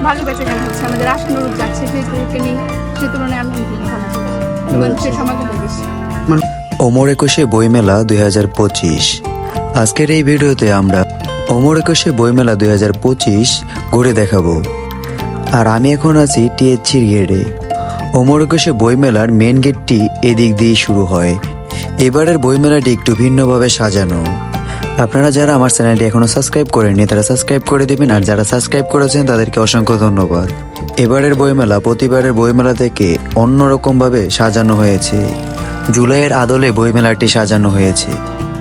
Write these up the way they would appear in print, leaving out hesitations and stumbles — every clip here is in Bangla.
ভালো বেচাকেনা হচ্ছে, আমাদের আশানুরূপ যাচ্ছে, ফেসবুকে নিয়ে সে তুলনায় আমি ভালো মানুষের সমাগম বেশি। অমর একুশে বইমেলা 2025। আজকের এই ভিডিওতে আমরা অমর একুশে বইমেলা 2025 ঘুরে দেখাবো। আর আমি এখন আছি টিএইচসির গেটে। অমর একুশে বইমেলার মেন গেটটি এদিক দিয়ে শুরু হয়। এবারের বইমেলাটি একটু ভিন্নভাবে সাজানো। আপনারা যারা আমার চ্যানেলটি এখনো সাবস্ক্রাইব করেননি তারা সাবস্ক্রাইব করে দিবেন, আর যারা সাবস্ক্রাইব করেছেন তাদেরকে অসংখ্য ধন্যবাদ। এবারের বইমেলা প্রতিবারের বইমেলা থেকে অন্যরকমভাবে সাজানো হয়েছে। জুলাইয়ের আদলে বইমেলাটি সাজানো হয়েছে।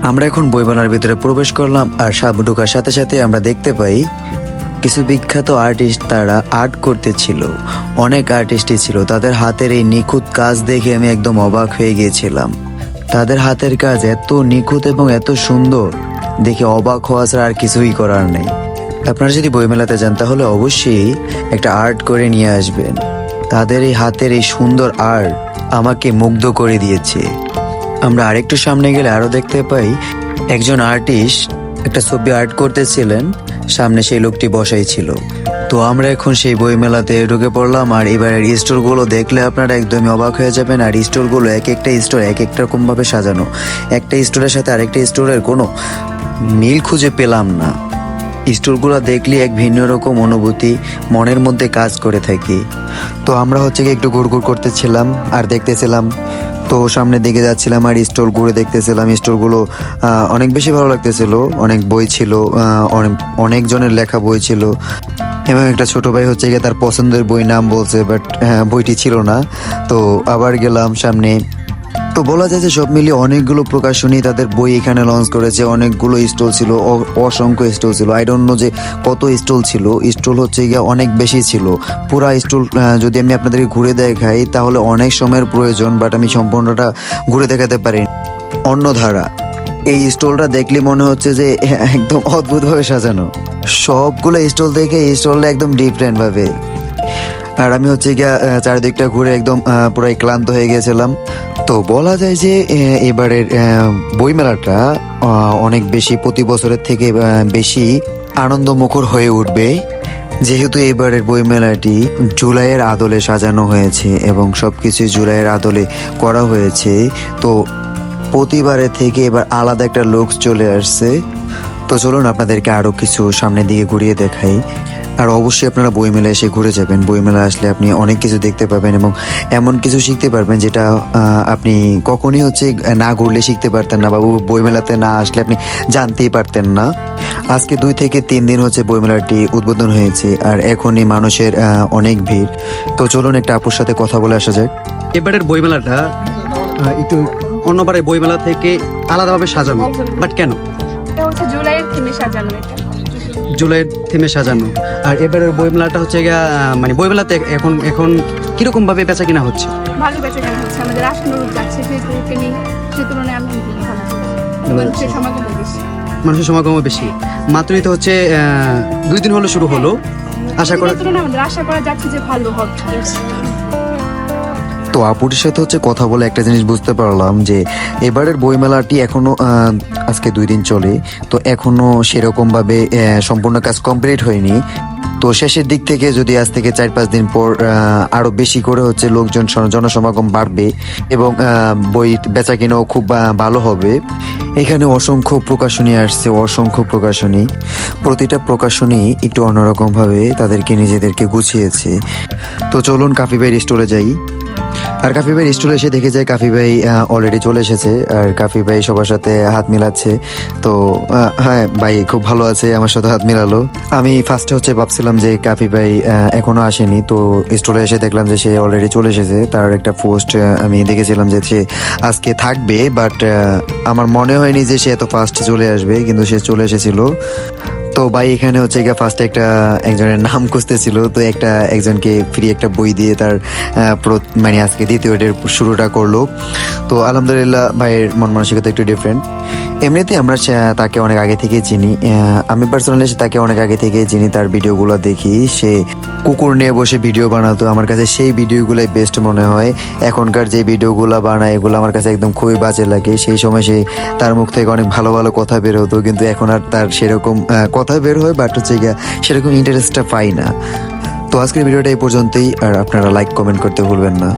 আমরা এখন বইমেলার ভিতরে প্রবেশ করলাম, আর ঢোকার সাথে সাথে আমরা দেখতে পাই কিছু বিখ্যাত আর্টিস্ট তারা আর্ট করতেছিল। অনেক আর্টিস্টই ছিল, তাদের হাতের এই নিখুঁত কাজ দেখে আমি একদম অবাক হয়ে গিয়েছিলাম। তাদের হাতের কাজ এত নিখুঁত এবং এত সুন্দর দেখে অবাক হওয়া ছাড়া আর কিছুই করার নেই। আপনারা যদি বইমেলাতে যান তাহলে অবশ্যই একটা আর্ট করে নিয়ে আসবেন। তাদের এই হাতের এই সুন্দর আর্ট আমাকে মুগ্ধ করে দিয়েছে। আমরা আরেকটু সামনে গেলে আরো দেখতে পাই একজন আর্টিস্ট একটা ছবি আর্ট করতেছিলেন, সামনে সেই লোকটি বসাই ছিল। তো আমরা এখন সেই বইমেলাতে ঢুকে পড়লাম, আর এবারের স্টোরগুলো দেখলে আপনারা একদমই অবাক হয়ে যাবেন। আর স্টোরগুলো এক একটা স্টোর এক এক রকম ভাবে সাজানো। একটা স্টোরের সাথে আরেকটা স্টোরের কোনো মিল খুঁজে পেলাম না। স্টোরগুলো দেখলে এক ভিন্ন রকম অনুভূতি মনের মধ্যে কাজ করে থাকি। তো আমরা হচ্ছে কি একটু ঘুরঘুর করতেছিলাম আর দেখতেছিলাম। তো সামনের দিকে যাচ্ছিলাম আর স্টল ঘুরে দেখতেছিলাম। স্টলগুলো অনেক বেশি ভালো লাগতেছিল। অনেক বই ছিল, অনেক জনের লেখা বই ছিল, এবং একটা ছোট ভাই হচ্ছে গিয়ে তার পছন্দের বই নাম বলছে, বাট বইটি ছিল না। তো আবার গেলাম সামনে। তো বলা যায় যে সব মিলিয়ে অনেকগুলো প্রকাশনী তাদের বই এখানে লঞ্চ করেছে। অনেকগুলো স্টল ছিল, অসংখ্য স্টল ছিল। আই ডোন্ট নো যে কত স্টল ছিল। স্টল হচ্ছে গিয়ে অনেক বেশি ছিল। পুরা স্টল যদি আমি আপনাদেরকে ঘুরে দেখাই তাহলে অনেক সময়ের প্রয়োজন, বাট আমি সম্পূর্ণটা ঘুরে দেখাতে পারি। অন্যধারা এই স্টলটা দেখলে মনে হচ্ছে যে একদম অদ্ভুতভাবে সাজানো। সবগুলো স্টল দেখে স্টলটা একদম ডিফারেন্ট ভাবে। আর আমি হচ্ছে গিয়া চারিদিকটা ঘুরে একদম পুরাই ক্লান্ত হয়ে গেছিলাম। তো বলা যায় যে এবারের বইমেলাটা অনেক বেশি প্রতি বছরের থেকে বেশি আনন্দমুখর হয়ে উঠবে, যেহেতু এবারের বইমেলাটি জুলাইয়ের আদলে সাজানো হয়েছে এবং সবকিছু জুলাইয়ের আদলে করা হয়েছে। তো প্রতিবারের থেকে এবার আলাদা একটা লুক চলে আসছে। তো চলুন আপনাদেরকে আরো কিছু সামনের দিকে ঘুরিয়ে দেখাই। আর অবশ্যই আপনারা বইমেলা এসে ঘুরে যাবেন। বইমেলা আসলে আপনি অনেক কিছু দেখতে পাবেন এবং এমন কিছু শিখতে পারবেন যেটা আপনি কখনই হচ্ছে না ঘুরলে শিখতে পারতেন না, বা বইমেলাতে না আসলে আপনি জানতেই পারতেন না। আজকে 2 থেকে 3 দিন হচ্ছে বইমেলাটি উদ্বোধন হয়েছে, আর এখনই মানুষের অনেক ভিড়। তো চলুন একটা আপুর সাথে কথা বলে আসা যাক। এবারের বইমেলাটা একটু অন্যবারের বইমেলা থেকে আলাদাভাবে সাজানো, বাট কেন? এটা হচ্ছে জুলাইয়ের থিমে সাজানো। এটা জুলাইয়ের থিমে সাজানো। আর এবারের বইমেলাটা হচ্ছে মানে বইমেলাতে এখন এখন কিরকম ভাবে বেচা কিনা হচ্ছে? ভালো বেচাকেনা হচ্ছে, আমাদের আশানুরূপ যাচ্ছে, ফেসবুকে নিয়ে সে তুলনায় আমি ভালো মানুষের সমাগম বেশি। মানুষের সমাগমও বেশি। মাত্রই তো হচ্ছে 2 দিন হলো শুরু হলো। আশা করা আমাদের আশা করা যাচ্ছে যে ভালো হবে। তো আপুটির সাথে হচ্ছে কথা বলে একটা জিনিস বুঝতে পারলাম যে এবারের বইমেলাটি এখনো আজকে 2 দিন চলে, তো এখনো সেরকম ভাবে সম্পূর্ণ কাজ কমপ্লিট হয়নি। তো শেষের দিক থেকে যদি আজ থেকে 4-5 দিন পর আরো বেশি করে হচ্ছে লোকজন জনসমাগম বাড়বে এবং বই বেচা কিনাও খুব ভালো হবে। এখানে অসংখ্য প্রকাশনী আসছে, অসংখ্য প্রকাশনী। প্রতিটা প্রকাশনী একটু অন্যরকম ভাবে তাদেরকে নিজেদেরকে গুছিয়েছে। তো চলুন কাফি ভাইয়ের স্টোরে যাই। আর কাফি ভাই স্টোরে এসে দেখে যায় কাফি ভাই অলরেডি চলে এসেছে, আর কাফি ভাই সবার সাথে হাত মিলাচ্ছে। তো হ্যাঁ, ভাই খুব ভালো আছে, আমার সাথে হাত মিলালো। আমি ফার্স্টে হচ্ছে ভাবছিলাম যে কাফি ভাই এখনো আসেনি, তো স্টোরে এসে দেখলাম যে সে অলরেডি চলে এসেছে। তার একটা পোস্ট আমি দেখেছিলাম যে সে আজকে থাকবে, বাট আমার মনে হয়নি যে সে এত ফার্স্ট চলে আসবে, কিন্তু সে চলে এসেছিল। তো ভাই এখানে হচ্ছে গিয়ে ফার্স্টে একজনের নাম খুঁজতেছিল, তো একজনকে ফ্রি একটা বই দিয়ে তার মানে আজকে দ্বিতীয় ডের শুরুটা করলো। তো আলহামদুলিল্লাহ ভাইয়ের মন মানসিকতা একটু ডিফারেন্ট। এমনিতে আমরা তাকে অনেক আগে থেকে চিনি। আমি পার্সোনালি তাকে অনেক আগে থেকে চিনি, তার ভিডিওগুলো দেখি। সে কুকুর নিয়ে বসে ভিডিও বানাতো, আমার কাছে সেই ভিডিওগুলোই বেস্ট মনে হয়। এখনকার যে ভিডিওগুলো বানায় এগুলো আমার কাছে একদম খুবই বাজে লাগে। সেই সময় তার মুখ থেকে অনেক ভালো ভালো কথা বের হতো, কিন্তু এখন আর তার সেরকম কথা বের হয়, বাট হচ্ছে গিয়া সেরকম ইন্টারেস্টটা পাই না। তো আজকের ভিডিওটা এই পর্যন্তই, আর আপনারা লাইক কমেন্ট করতে ভুলবেন না।